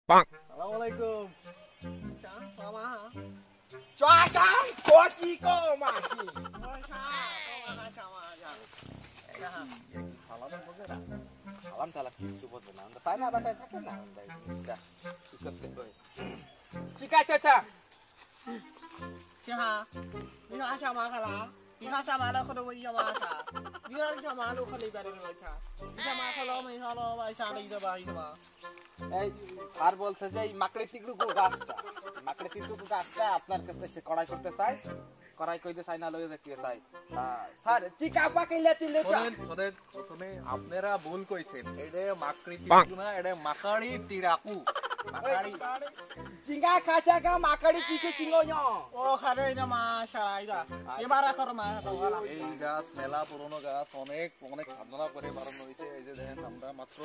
Assalamualaikum. Sama ha. Cuakan koci ko mati. Sama aja. Salam boze na. Salam তালা কিছু বোঝে না। আমরা তাই না বাসায় থাকেন না আমরা এটা কি করতে কই। চিকা চাচা। Siha. Ni ka sama ka la. Ni ka sama la ko do wi sama sa. Ni ka sama lo ko li ba de lo cha. Ni sama ko lo mai sa lo ba sa ni da ba ni ba. এই sir বলছে যে এই মাকড়ি তিকড়ু গাছটা আপনার কাছে সে কড়াই করতে চাই কড়াই কইতে চাই না লয়ে যেতে চাই স্যার চিকা পাকাইলে তিলে শোনেন প্রথমে আপনারা ভুল কইছেন এটা মাকড়ি তিকড়ু না এটা মাকাড়ি তিরাকু মাকাড়ি চিঙ্গা খাচা গা মাকড়ি তিকে চিঙ্গো য় O ka de na ma sa ra da. Ni ba ra ko ma ko la. এই গাছ মেলা পুরনো গাছ অনেক অনেক সাধনা করে বানানো হয়েছে এই যে দেখেন আমরা মাত্র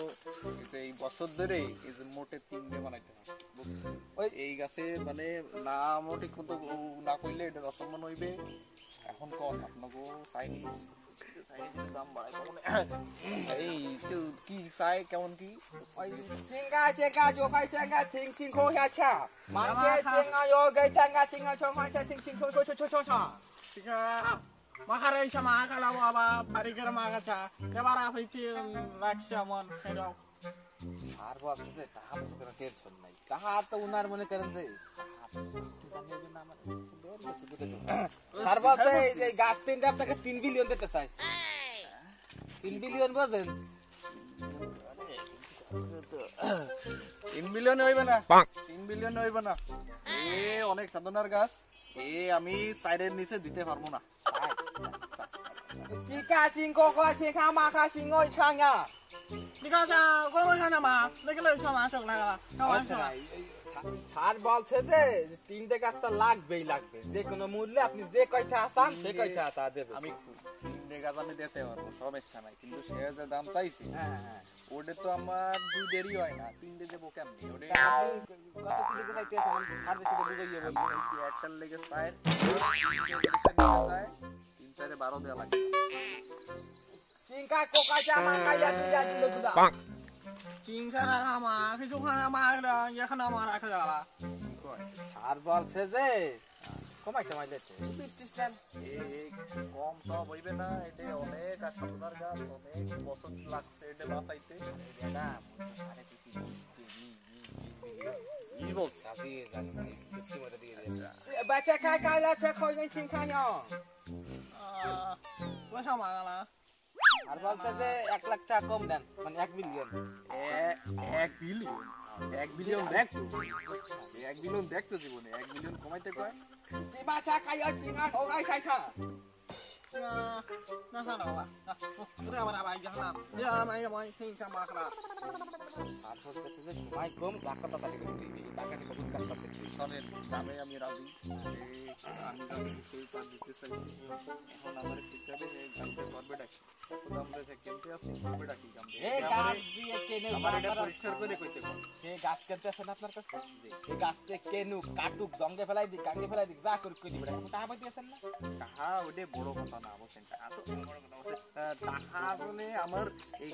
এই বছর ধরে এই যে মোটে 3 ডে বানাইতে হয় বুঝছেন ওই এই গাছে মানে না মোটে কত না কইলে এটা রসমান হইবে এখন কোন আপনাগো চাইনিজ দাম বাড়াই কেমন এই তো কি চাই কেমন কি চিঙ্গা চেঙ্গা জোফাই চেঙ্গা থিং থিং খো হ্যা ছা মাকে চেঙ্গা yo গে চেঙ্গা চিঙ্গা ছ মা ছা থিং থিং খো খো ছ ছ ছ Tika makare sama ka la wa ba pari ka ma ka cha. Ke ba ra phi ti lak sa mon he do. আর বলছে যে তাহা বুঝে না টেনশন নাই তাহা তো উনার মনে করেন যে আর বলছে এই গাছ তিনটা আপনাকে 3 বিলিয়ন দিতে চাই 3 বিলিয়ন বোঝেন 3 বিলিয়ন হইবে না 3 বিলিয়ন হইবে না এ অনেক সাধনার গাছ এ আমি সাইডের নিচে দিতে পারবো না চিকা চিঙ্কো কো চিকা মাকা চিঙ্গো ছাঙ্গা Ni ka sa ko mo ka na ma. Ni ka le sama chok na la. Ka wa sa. Sir বলছে যে 3টে গাছটা লাগবেই লাগবে যে কোনো মূল্যে আপনি যে কয়টা আসান সে কয়টা তা দেবে আমি 3 গাছ আমি দিতে পারবো সমস্যা নাই কিন্তু সে যে দাম চাইছি হ্যাঁ হ্যাঁ ওটা তো আমার 2 দেরি হয় না 3 ডে দেবো কেমনি ওটা কত কি দিকে চাইতে আছেন স্যার যে সেটা বুঝাইয়ে বলছে চাইছি একটার লেগে সাইড 3 সাইডে 12 দেওয়া লাগে চিঙ্কা কোকা জামা কাইয়া দিয়া দিল গুলা Jing sa ra ka ma. Ki chu ka na ma la. Ya ka na ma ra ka la. Sir বলছে যে কমাই কমাই দিতে 20 টাইম এই কম সব হইবে না এটা অনেক আর সাধনার গাছ অনেক বছর লাগছে এটা বাঁচাইতে না আরে কিছু ই বলছে আপনি জানেন সত্যি মতো দিয়ে দিয়েছে বাচ্চা খাই খাইলা চা খাই নাই চিঙ্কা য় Wa sa ma ka la. আর বলছে যে 1 লাখ টাকা কম দেন মানে 1 বিলিয়ন 1 বিলিয়ন 1 বিলিয়ন দেখছো 1 বিলিয়ন দেখছো জীবনে 1 বিলিয়ন কমাইতে কয় জি বাচ্চা খাইয়া চিঙ্কা ওগাই খাইছা Na sa na ba. Ra ba na ba ja na. Ya ma ya ma sing sa ma ka la. আর বলছে যে সময় কম টাকা তাড়াতাড়ি করতে টাকাটি কত কাজ করতে শোনেন দামে আমি রাজি আমি যাচ্ছি সেই কাজ দিতে চাইছি এখন আমার ঠিকাবে এই গাছটা করবে ডাকি কত দাম দিয়েছে কিনতে আসছি করবে ডাকি গাম এই গাছ দিয়ে কেনে আমার এটা পরিষ্কার করে কইতে কোন সে গাছ কিনতে আসেন আপনার কাছে জি এই গাছতে কেনুক কাটুক জঙ্গে ফেলাই দিক গাঙ্গে ফেলাই দিক যা করে কই দিবেন টাকা পাইতে আছেন না টাকা ওটা বড় কথা না অবশ্যই টাকা তো বড় কথা অবশ্যই টাকা আসলে আমার এই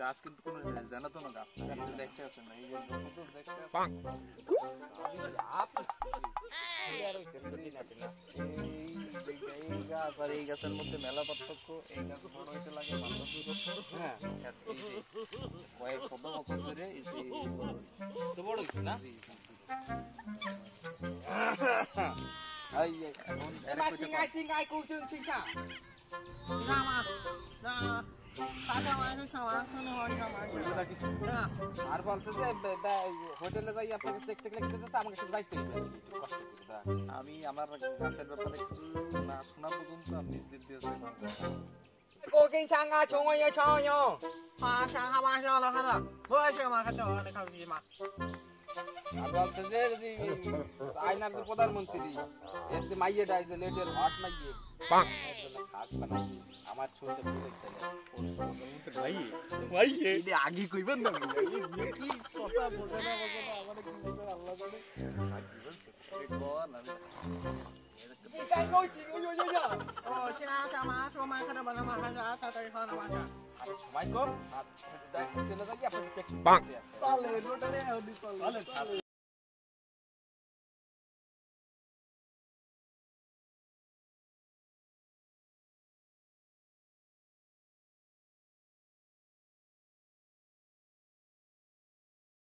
গাছ কিন্তু কোনো জানাতো না গাছ দেখতে আছেন না এই যে তো দেখতে এই গাছ আর এই গাছের মধ্যে মেলা পার্থক্য এই গাছ বড় হইতে লাগে 5 বছর হ্যাঁ কয়েক 100 বছর ধরে এই যে তো বড় হইছে না এই এখন চিঙ্গা চিঙ্গা কুচুং চিঙ্গা Na ma. Na. Ka sa ma sa ma. Ano ho ni ka ma. ওটা কিছু Na. আর বলছে যে হোটেলে যাই আপনাকে চেক টেক লিখতে দিতে আমাকে একটু যাইতে হবে একটু কষ্ট করে দা আমি আমার গাছের ব্যাপারে কিছু না শোনা পর্যন্ত আমি দিতে কোকিং চাঙ্গা চংয়ো চংয়ো Ha sa ka ma sa la ka la. Bo sa ma ka cha ni ka ni ma. আর বলছে যে যদি আইনার যে প্রধানমন্ত্রী এর যে মাইয়ে ডাই যে লেটের হট মাইয়ে খাট বানাই আমার শুনতে বলেছে ভাই এটা আগে কইবেন না কি কথা বোঝে না আমার কি বলবে আল্লাহ জানে চিঙ্গা কই চিঙ্গা Oh, sina sa ma so ma ka na ba na ma ka sa ta ta ka na ma sa. হাতে সময় কম আর চলে যাই আপনাদের একটু চলে, রোটারে এখনই চলে।